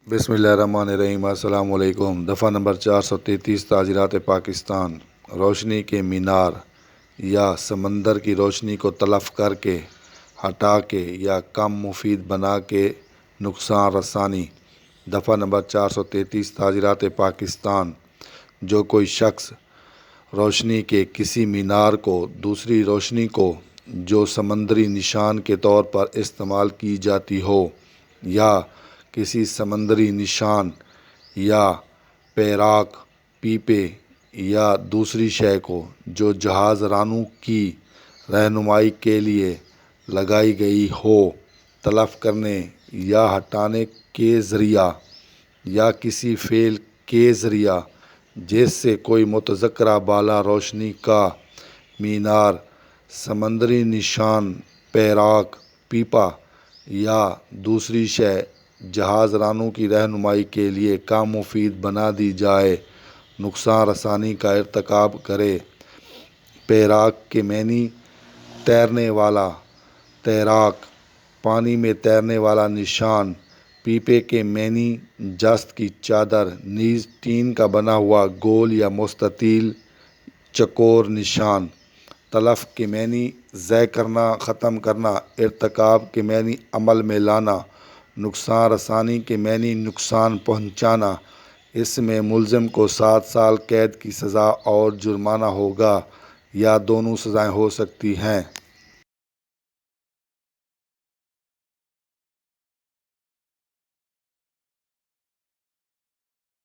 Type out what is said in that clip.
بسم اللہ الرحمن الرحیم۔ السلام علیکم۔ دفعہ نمبر 433 تعزیرات پاکستان۔ روشنی کے مینار یا سمندر کی روشنی کو تلف کر کے، ہٹا کے یا کم مفید بنا کے نقصان رسانی۔ دفعہ نمبر 433 تعزیرات پاکستان۔ جو کوئی شخص روشنی کے کسی مینار کو دوسری روشنی کو جو سمندری نشان کے طور پر استعمال کی جاتی ہو، یا کسی سمندری نشان یا پیراک، پیپے یا دوسری شے کو جو جہاز رانوں کی رہنمائی کے لیے لگائی گئی ہو، تلف کرنے یا ہٹانے کے ذریعہ یا کسی فعل کے ذریعہ جس سے کوئی متذکرہ بالا روشنی کا مینار، سمندری نشان، پیراک، پیپا یا دوسری شے جہاز رانوں کی رہنمائی کے لیے کام مفید بنا دی جائے، نقصان رسانی کا ارتکاب کرے۔ پیراک کے معنی تیرنے والا، تیراک، پانی میں تیرنے والا نشان۔ پیپے کے معنی جست کی چادر، نیز ٹین کا بنا ہوا گول یا مستطیل چوکور نشان۔ تلف کے معنی ضائع کرنا، ختم کرنا۔ ارتکاب کے معنی عمل میں لانا۔ نقصان رسانی کے معنی نقصان پہنچانا۔ اس میں ملزم کو 7 سال قید کی سزا اور جرمانہ ہوگا یا دونوں سزائیں ہو سکتی ہیں۔